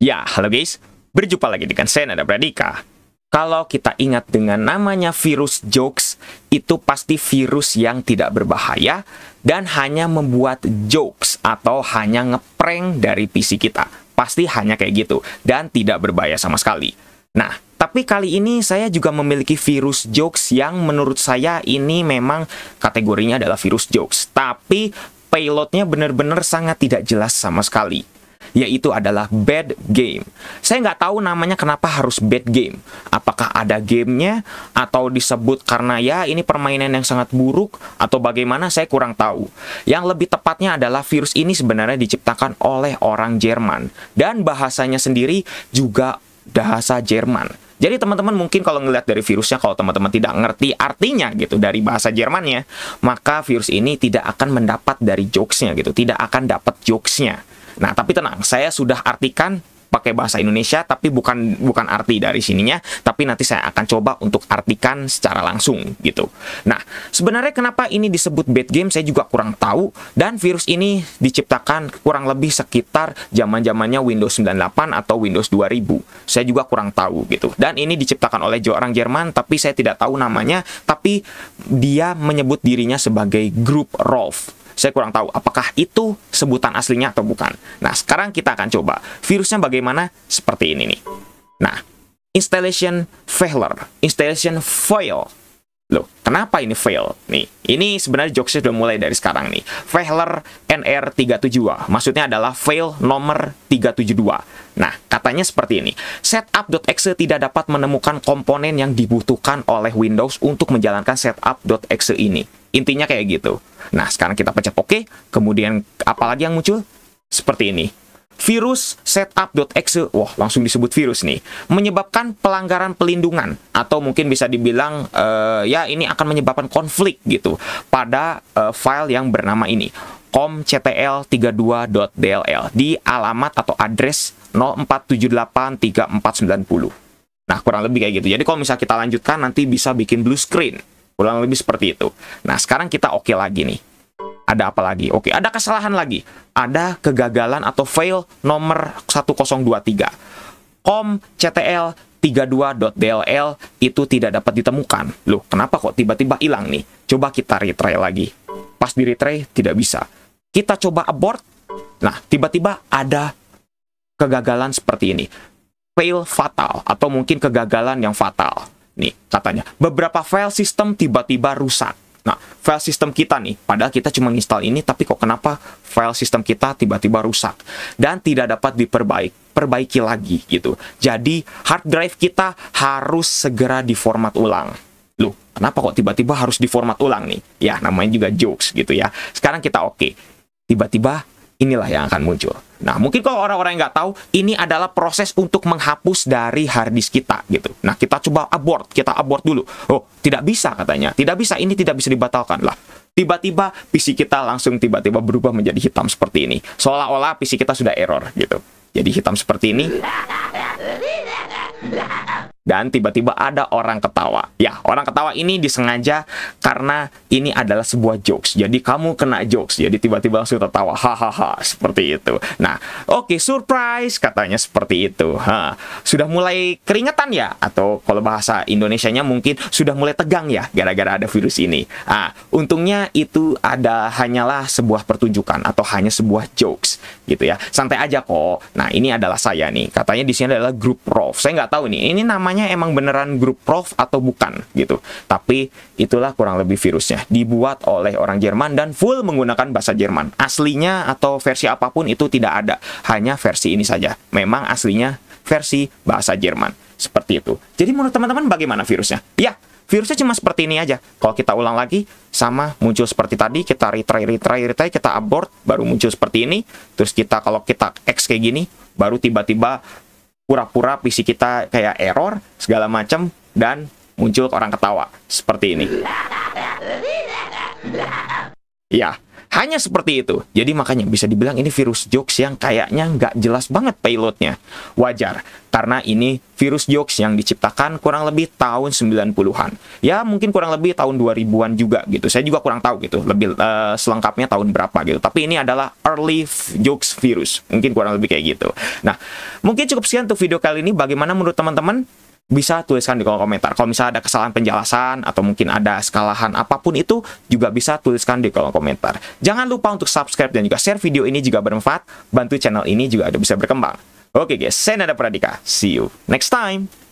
Ya, halo guys. Berjumpa lagi dengan saya Nada Pradika. Kalau kita ingat dengan namanya virus jokes, itu pasti virus yang tidak berbahaya dan hanya membuat jokes atau hanya ngeprank dari PC kita. Pasti hanya kayak gitu dan tidak berbahaya sama sekali. Nah, tapi kali ini saya juga memiliki virus jokes yang menurut saya ini memang kategorinya adalah virus jokes. Tapi payloadnya benar-benar sangat tidak jelas sama sekali. Yaitu adalah bad game. Saya nggak tahu namanya kenapa harus bad game. Apakah ada gamenya atau disebut karena ya ini permainan yang sangat buruk atau bagaimana, saya kurang tahu. Yang lebih tepatnya adalah virus ini sebenarnya diciptakan oleh orang Jerman dan bahasanya sendiri juga bahasa Jerman. Jadi teman-teman mungkin kalau ngelihat dari virusnya, kalau teman-teman tidak ngerti artinya gitu dari bahasa Jermannya, maka virus ini tidak akan mendapat dari jokesnya gitu, tidak akan dapat jokesnya. Nah, tapi tenang, saya sudah artikan pakai bahasa Indonesia, tapi bukan arti dari sininya, tapi nanti saya akan coba untuk artikan secara langsung gitu. Nah, sebenarnya kenapa ini disebut bad game, saya juga kurang tahu, dan virus ini diciptakan kurang lebih sekitar zaman-zamannya Windows 98 atau Windows 2000. Saya juga kurang tahu gitu. Dan ini diciptakan oleh orang Jerman, tapi saya tidak tahu namanya, tapi dia menyebut dirinya sebagai Grupp Rolf. Saya kurang tahu apakah itu sebutan aslinya atau bukan. Nah, sekarang kita akan coba virusnya bagaimana, seperti ini nih. Nah, installation fail. Loh, kenapa ini fail? Nih, ini sebenarnya jokesnya sudah mulai dari sekarang nih. Failure NR372, maksudnya adalah fail nomor 372. Nah, katanya seperti ini. Setup.exe tidak dapat menemukan komponen yang dibutuhkan oleh Windows untuk menjalankan setup.exe ini. Intinya kayak gitu. Nah, sekarang kita pencet OK. Kemudian, apalagi yang muncul? Seperti ini. Virus setup.exe, wah langsung disebut virus nih, menyebabkan pelanggaran pelindungan atau mungkin bisa dibilang ya ini akan menyebabkan konflik gitu pada file yang bernama ini comctl32.dll di alamat atau address 04783490. Nah, kurang lebih kayak gitu. Jadi kalau misalnya kita lanjutkan nanti bisa bikin blue screen. Kurang lebih seperti itu. Nah, sekarang kita oke lagi nih. Ada apa lagi? Oke, ada kesalahan lagi. Ada kegagalan atau fail nomor 1023. comctl32.dll itu tidak dapat ditemukan. Loh, kenapa kok tiba-tiba hilang nih? Coba kita retry lagi. Pas di retry, tidak bisa. Kita coba abort. Nah, tiba-tiba ada kegagalan seperti ini. Fail fatal, atau mungkin kegagalan yang fatal. Nih, katanya, beberapa file sistem tiba-tiba rusak. Nah, file sistem kita nih, padahal kita cuma install ini, tapi kok kenapa file sistem kita tiba-tiba rusak? Dan tidak dapat diperbaiki lagi, gitu. Jadi, hard drive kita harus segera diformat ulang. Loh, kenapa kok tiba-tiba harus diformat ulang nih? Ya, namanya juga jokes, gitu ya. Sekarang kita oke. Tiba-tiba, inilah yang akan muncul. Nah, mungkin kalau orang-orang yang nggak tahu, ini adalah proses untuk menghapus dari harddisk kita, gitu. Nah, kita coba abort, dulu. Oh, tidak bisa katanya. Tidak bisa, ini tidak bisa dibatalkan lah. Tiba-tiba PC kita langsung tiba-tiba berubah menjadi hitam seperti ini. Seolah-olah PC kita sudah error, gitu. Jadi hitam seperti ini. Dan tiba-tiba ada orang ketawa. Ya, orang ketawa ini disengaja karena ini adalah sebuah jokes. Jadi kamu kena jokes. Jadi tiba-tiba langsung tertawa. Hahaha, seperti itu. Nah, oke, surprise, katanya seperti itu. Sudah mulai keringetan ya? Atau kalau bahasa Indonesianya mungkin sudah mulai tegang ya, gara-gara ada virus ini. Untungnya itu hanyalah sebuah pertunjukan atau hanya sebuah jokes, gitu ya. Santai aja kok. Nah, ini adalah saya nih. Katanya di sini adalah Grupp Rolf. Saya nggak tahu nih, ini namanya emang beneran Grupp Rolf atau bukan gitu. Tapi itulah kurang lebih virusnya. Dibuat oleh orang Jerman dan full menggunakan bahasa Jerman. Aslinya atau versi apapun itu tidak ada. Hanya versi ini saja. Memang aslinya versi bahasa Jerman. Seperti itu. Jadi menurut teman-teman bagaimana virusnya? Ya, virusnya cuma seperti ini aja. Kalau kita ulang lagi, sama muncul seperti tadi. Kita retry, kita abort, baru muncul seperti ini. Terus kalau kita X kayak gini, baru tiba-tiba pura-pura PC kita kayak error, segala macam, dan muncul orang ketawa. Seperti ini. Ya, Hanya seperti itu. Jadi makanya bisa dibilang ini virus jokes yang kayaknya nggak jelas banget payloadnya. Wajar, karena ini virus jokes yang diciptakan kurang lebih tahun 90-an. Ya mungkin kurang lebih tahun 2000-an juga gitu. Saya juga kurang tahu gitu, lebih selengkapnya tahun berapa gitu. Tapi ini adalah early jokes virus. Mungkin kurang lebih kayak gitu. Nah, mungkin cukup sekian untuk video kali ini. Bagaimana menurut teman-teman? Bisa tuliskan di kolom komentar. Kalau misalnya ada kesalahan penjelasan atau mungkin ada kesalahan apapun itu, juga bisa tuliskan di kolom komentar. Jangan lupa untuk subscribe dan juga share video ini jika bermanfaat. Bantu channel ini juga bisa berkembang. Oke guys, saya Nada Pradika. See you next time.